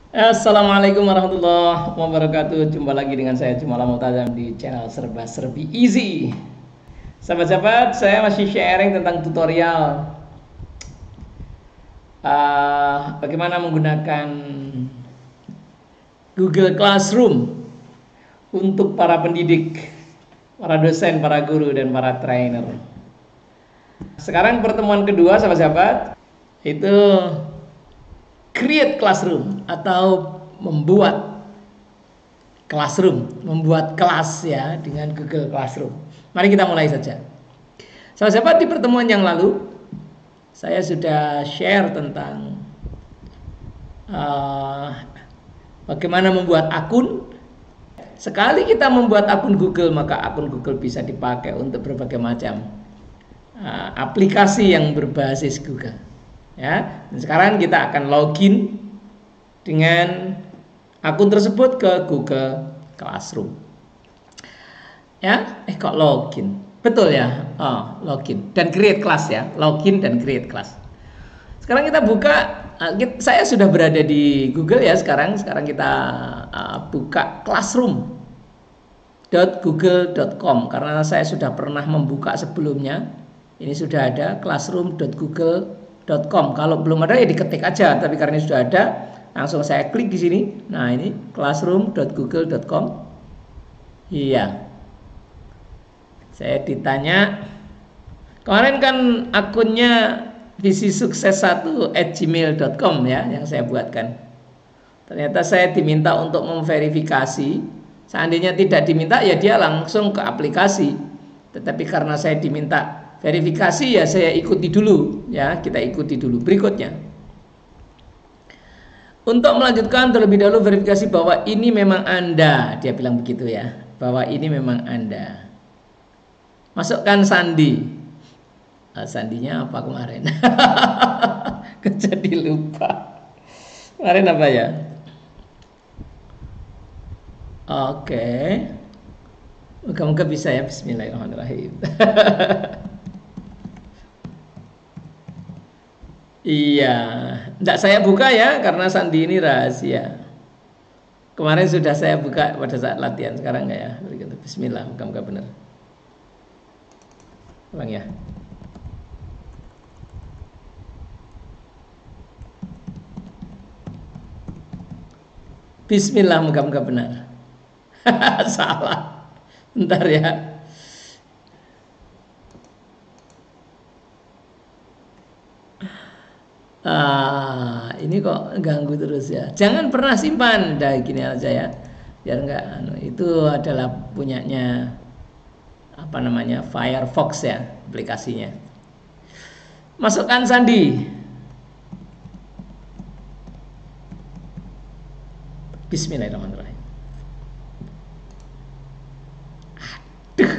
Assalamualaikum warahmatullahi wabarakatuh. Jumpa lagi dengan saya Jumala Mutazam di channel Serba Serbi Easy. Sahabat-sahabat, saya masih sharing tentang tutorial bagaimana menggunakan Google Classroom untuk para pendidik, para dosen, para guru, dan para trainer. Sekarang pertemuan kedua, sahabat-sahabat, itu create classroom atau membuat classroom, membuat kelas ya dengan Google Classroom. Mari kita mulai saja. Sahabat-sahabat, di pertemuan yang lalu saya sudah share tentang bagaimana membuat akun. Sekali kita membuat akun Google, maka akun Google bisa dipakai untuk berbagai macam aplikasi yang berbasis Google. Ya, dan sekarang kita akan login dengan akun tersebut ke Google Classroom. Ya, kok login? Betul ya, login dan create class ya, login dan create class. Sekarang kita buka, saya sudah berada di Google ya sekarang kita buka classroom.google.com karena saya sudah pernah membuka sebelumnya. Ini sudah ada classroom.google.com. Kalau belum ada ya diketik aja, tapi karena sudah ada, langsung saya klik di sini. Nah, ini classroom.google.com. Iya. Saya ditanya, kemarin kan akunnya visisukses1@gmail.com ya yang saya buatkan. Ternyata saya diminta untuk memverifikasi. Seandainya tidak diminta ya dia langsung ke aplikasi. Tetapi karena saya diminta verifikasi ya saya ikuti dulu ya, kita ikuti dulu berikutnya. Untuk melanjutkan terlebih dahulu verifikasi bahwa ini memang Anda, dia bilang begitu ya, bahwa ini memang Anda. Masukkan sandi. Sandinya apa kemarin? Jadi lupa. Kemarin apa ya? Oke. Moga-moga bisa ya. Bismillahirrahmanirrahim. Iya, tidak saya buka ya karena sandi ini rahasia. Kemarin sudah saya buka pada saat latihan, sekarang enggak ya. Bismillah, moga-moga benar. Ulang ya. Bismillah, moga-moga benar. Salah. Bentar ya. Ini kok ganggu terus ya. Jangan pernah simpan, dah gini aja ya. Biar enggak itu adalah punyanya apa namanya? Firefox ya, aplikasinya. Masukkan sandi. Bismillahirrahmanirrahim. Aduh.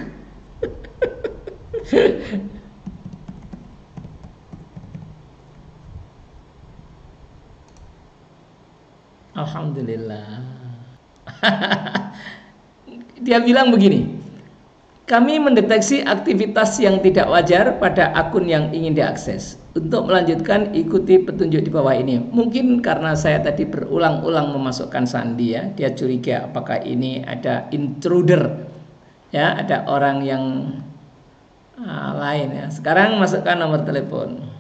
Alhamdulillah. Dia bilang begini, kami mendeteksi aktivitas yang tidak wajar pada akun yang ingin diakses. Untuk melanjutkan, ikuti petunjuk di bawah ini. Mungkin karena saya tadi berulang-ulang memasukkan sandi ya, dia curiga apakah ini ada intruder, ya, ada orang yang lain ya. Sekarang masukkan nomor telepon.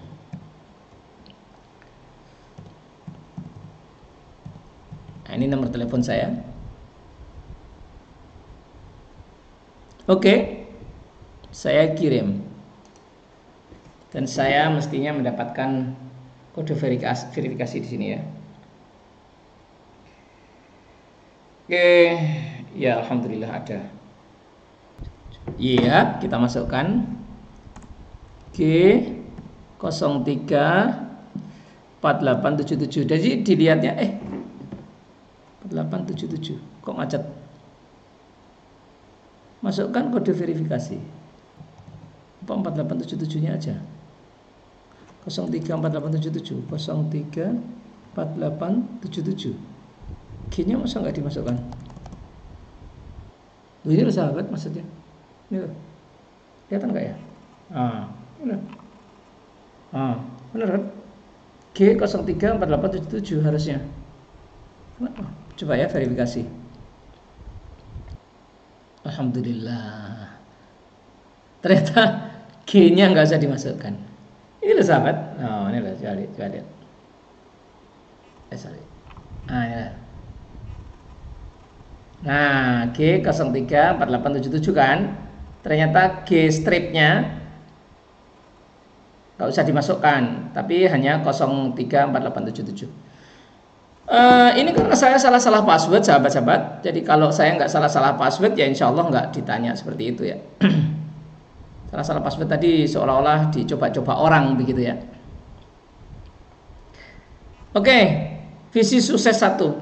Nah, ini nomor telepon saya. Oke, saya kirim. Dan saya mestinya mendapatkan kode verifikasi di sini ya. Oke, ya alhamdulillah ada. Iya, kita masukkan G034877. Jadi dilihatnya 4877. Kok macet? Masukkan kode verifikasi. Apa 4877-nya aja? 034877 034877. G-nya masa nggak dimasukkan? Ini loh sahabat maksudnya. Ini loh. Kelihatan nggak ya? Benar. Benar kan? G034877 harusnya. Coba ya verifikasi. Alhamdulillah. Ternyata G-nya nggak usah dimasukkan. Ini loh sahabat. Oh, ini loh, coba lihat. Sorry. Nah, ya. Nah, G034877 kan. Ternyata G stripnya nggak usah dimasukkan, tapi hanya 034877. Ini karena saya salah password, sahabat-sahabat. Jadi kalau saya nggak salah password, ya insya Allah nggak ditanya seperti itu ya. Salah password tadi seolah-olah dicoba-coba orang begitu ya. Oke, visi sukses 1.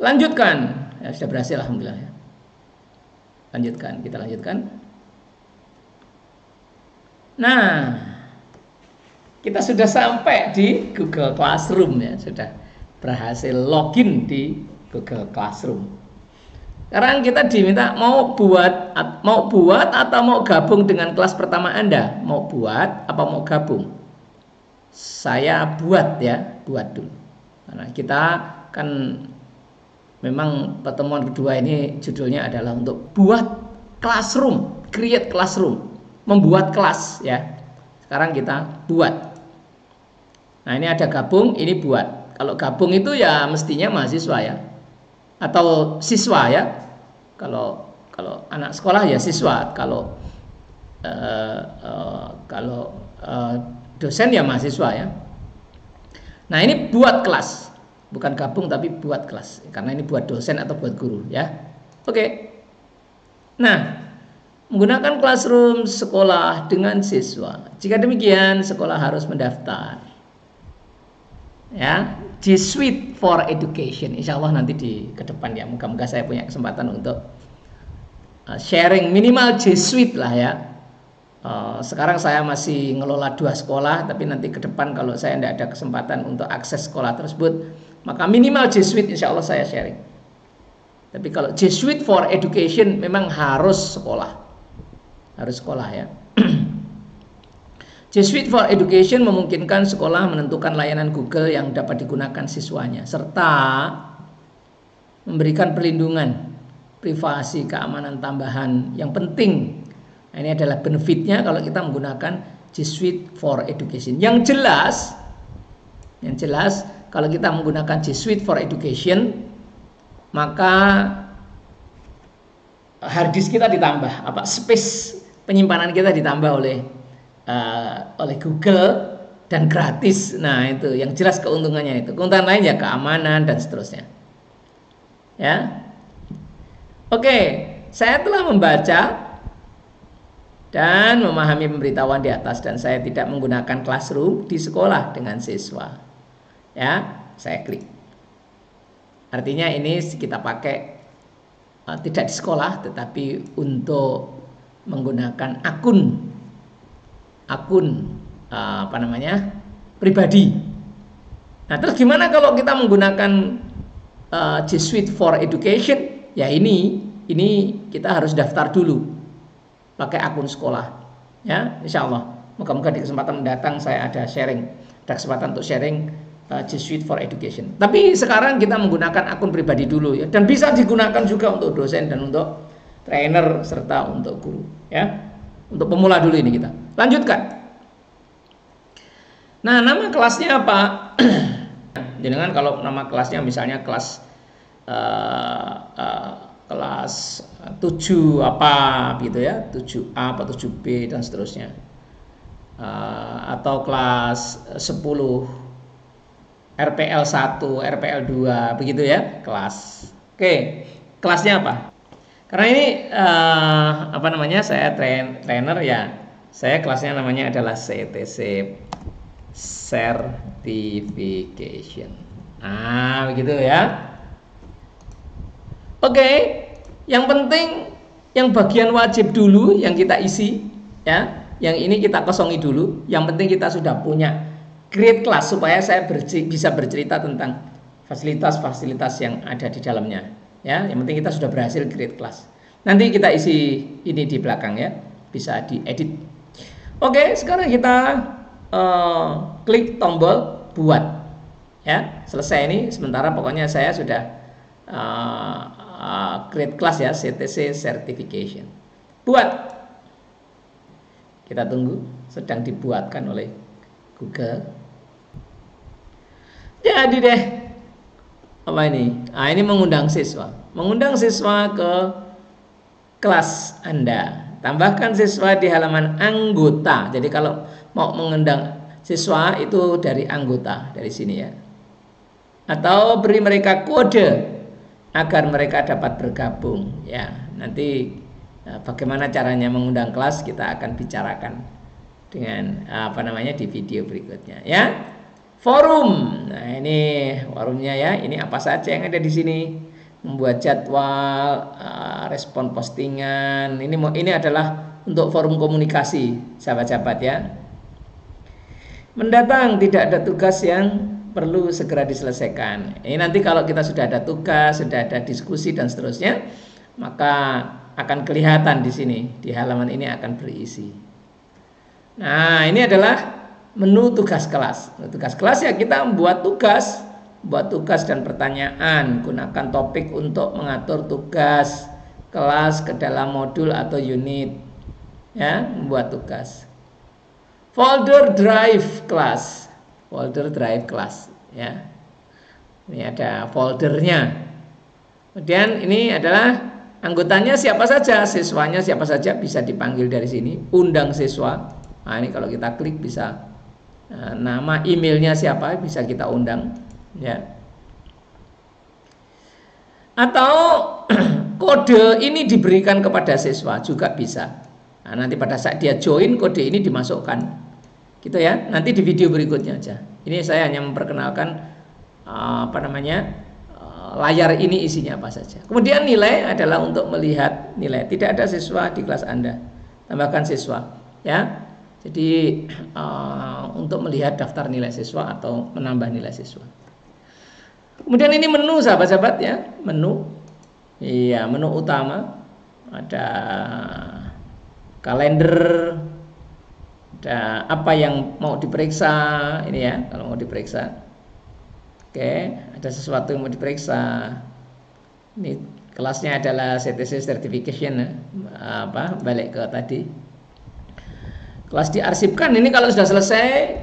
Lanjutkan. Ya, sudah berhasil alhamdulillah ya. Kita lanjutkan. Nah, kita sudah sampai di Google Classroom ya, sudah berhasil login di Google Classroom. Sekarang kita diminta mau buat atau mau gabung dengan kelas pertama Anda. Mau buat apa mau gabung? Saya buat ya, buat dulu. Karena kita kan memang pertemuan kedua ini judulnya adalah untuk buat classroom, create classroom, membuat kelas ya. Sekarang kita buat. Nah, ini ada gabung, ini buat. Kalau gabung itu ya mestinya mahasiswa ya, atau siswa ya. Kalau anak sekolah ya siswa. Kalau dosen ya mahasiswa ya. Nah, ini buat kelas, bukan gabung tapi buat kelas, karena ini buat dosen atau buat guru ya. Oke. Nah, menggunakan classroom sekolah dengan siswa. Jika demikian, sekolah harus mendaftar ya, G Suite for Education. Insya Allah nanti ke depan ya, moga-moga saya punya kesempatan untuk sharing minimal G Suite lah ya. Sekarang saya masih ngelola 2 sekolah, tapi nanti ke depan kalau saya tidak ada kesempatan untuk akses sekolah tersebut, maka minimal G Suite insya Allah saya sharing. Tapi kalau G Suite for Education memang harus sekolah ya. G Suite for Education memungkinkan sekolah menentukan layanan Google yang dapat digunakan siswanya, serta memberikan perlindungan privasi, keamanan tambahan yang penting. Nah, ini adalah benefitnya kalau kita menggunakan G Suite for Education. Yang jelas kalau kita menggunakan G Suite for Education, maka hard disk kita ditambah, space penyimpanan kita ditambah oleh Google dan gratis. Nah, itu yang jelas keuntungannya itu. Keuntungan lain ya keamanan dan seterusnya. Ya. Oke, saya telah membaca dan memahami pemberitahuan di atas dan saya tidak menggunakan classroom di sekolah dengan siswa. Ya, saya klik. Artinya ini kita pakai tidak di sekolah tetapi untuk menggunakan akun pribadi. Nah, terus gimana kalau kita menggunakan G Suite for Education? Ya ini kita harus daftar dulu pakai akun sekolah ya, insya Allah. Moga-moga di kesempatan mendatang saya ada kesempatan untuk sharing G Suite for Education. Tapi sekarang kita menggunakan akun pribadi dulu ya, dan bisa digunakan juga untuk dosen dan untuk trainer serta untuk guru ya. Untuk pemula dulu ini kita lanjutkan. Nah, nama kelasnya apa? Jangan kalau nama kelasnya misalnya kelas 7 apa gitu ya, 7A atau 7B dan seterusnya, atau kelas 10 RPL 1, RPL 2 begitu ya kelas. Oke, kelasnya apa? Karena ini saya trainer ya, saya kelasnya namanya adalah CTC Certification. Nah, begitu ya. Oke, yang penting yang bagian wajib dulu yang kita isi ya. Yang ini kita kosongi dulu. Yang penting kita sudah punya create class supaya saya bisa bercerita tentang fasilitas-fasilitas yang ada di dalamnya ya. Yang penting kita sudah berhasil create class. Nanti kita isi ini di belakang ya, bisa diedit. Oke, sekarang kita klik tombol buat. Ya, selesai ini. Sementara pokoknya saya sudah create class ya, CTC certification. Buat. Kita tunggu, sedang dibuatkan oleh Google. Jadi deh, apa ini? Nah, ini mengundang siswa ke kelas Anda. Tambahkan siswa di halaman anggota. Jadi kalau mau mengundang siswa itu dari anggota, dari sini ya. Atau beri mereka kode agar mereka dapat bergabung. Ya, nanti bagaimana caranya mengundang kelas kita akan bicarakan dengan di video berikutnya ya. Forum. Nah, ini forumnya ya. Ini apa saja yang ada di sini? Membuat jadwal, respon postingan. Ini adalah untuk forum komunikasi, sahabat-sahabat ya. Mendatang tidak ada tugas yang perlu segera diselesaikan. Ini nanti kalau kita sudah ada tugas, sudah ada diskusi dan seterusnya, maka akan kelihatan di sini, di halaman ini akan berisi. Nah, ini adalah menu tugas kelas. Tugas kelas ya kita buat tugas dan pertanyaan. Gunakan topik untuk mengatur tugas kelas ke dalam modul atau unit. Ya, membuat tugas. Folder drive kelas. Ya. Ini ada foldernya. Kemudian ini adalah anggotanya siapa saja, siswanya siapa saja bisa dipanggil dari sini. Undang siswa. Nah, ini kalau kita klik bisa nama emailnya siapa bisa kita undang ya. Atau kode ini diberikan kepada siswa juga bisa. Nah, nanti pada saat dia join kode ini dimasukkan gitu ya. Nanti di video berikutnya aja. Ini saya hanya memperkenalkan layar ini isinya apa saja. Kemudian nilai adalah untuk melihat nilai. Tidak ada siswa di kelas Anda, tambahkan siswa ya. Jadi untuk melihat daftar nilai siswa atau menambah nilai siswa. Kemudian ini menu sahabat-sahabat ya, menu. Iya, menu utama ada kalender, ada apa yang mau diperiksa ini ya, kalau mau diperiksa. Oke, ada sesuatu yang mau diperiksa. Ini kelasnya adalah CTC certification balik ke tadi. Kelas diarsipkan, ini kalau sudah selesai,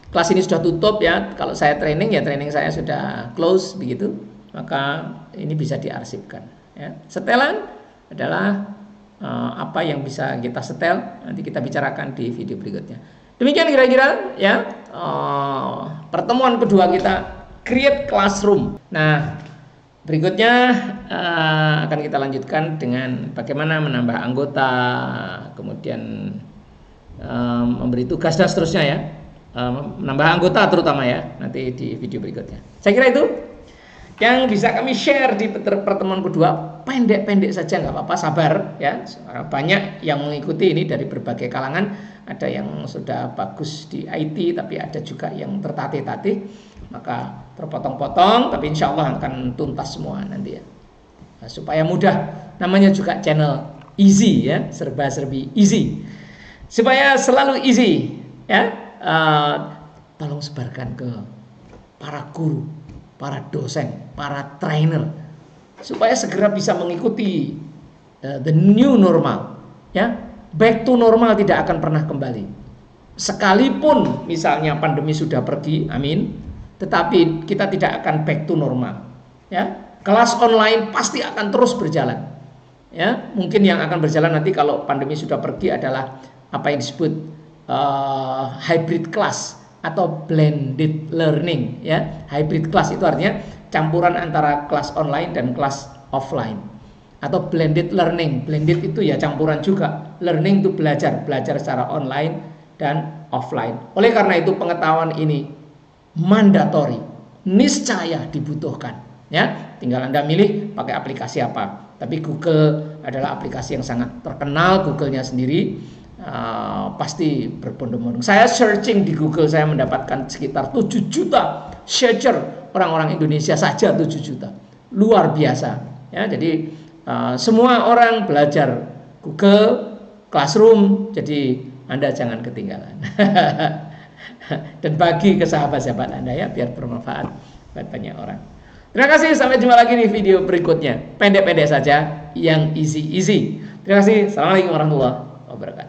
kelas ini sudah tutup ya. Kalau saya training ya training saya sudah close begitu, maka ini bisa diarsipkan. Ya. Setelan adalah apa yang bisa kita setel, nanti kita bicarakan di video berikutnya. Demikian kira-kira ya pertemuan kedua kita create classroom. Nah, berikutnya akan kita lanjutkan dengan bagaimana menambah anggota, kemudian memberi tugas dan seterusnya ya, menambah anggota terutama ya, nanti di video berikutnya. Saya kira itu yang bisa kami share di pertemuan kedua. Pendek-pendek saja nggak apa-apa, sabar ya. Banyak yang mengikuti ini dari berbagai kalangan. Ada yang sudah bagus di IT, tapi ada juga yang tertatih-tatih. Maka terpotong-potong, tapi insya Allah akan tuntas semua nanti ya. Nah, supaya mudah, namanya juga channel easy ya, serba-serbi easy. Supaya selalu easy ya, tolong sebarkan ke para guru, para dosen, para trainer, supaya segera bisa mengikuti the new normal ya. Back to normal tidak akan pernah kembali. Sekalipun misalnya pandemi sudah pergi, amin, tetapi kita tidak akan back to normal ya. Kelas online pasti akan terus berjalan ya. Mungkin yang akan berjalan nanti kalau pandemi sudah pergi adalah apa yang disebut hybrid class atau blended learning ya. Hybrid class itu artinya campuran antara kelas online dan kelas offline, atau blended learning. Blended itu ya campuran juga. Learning itu belajar secara online dan offline. Oleh karena itu pengetahuan ini mandatori, niscaya dibutuhkan ya. Tinggal Anda milih pakai aplikasi apa. Tapi Google adalah aplikasi yang sangat terkenal, Google-nya sendiri pasti berbondong-bondong. Saya searching di Google, saya mendapatkan sekitar 7 juta searcher orang-orang Indonesia saja, 7 juta. Luar biasa ya. Jadi semua orang belajar Google Classroom, jadi Anda jangan ketinggalan. dan bagi ke sahabat-sahabat Anda ya, biar bermanfaat buat banyak orang. Terima kasih, sampai jumpa lagi di video berikutnya. Pendek-pendek saja, yang easy-easy. Terima kasih. Assalamualaikum warahmatullahi wabarakatuh.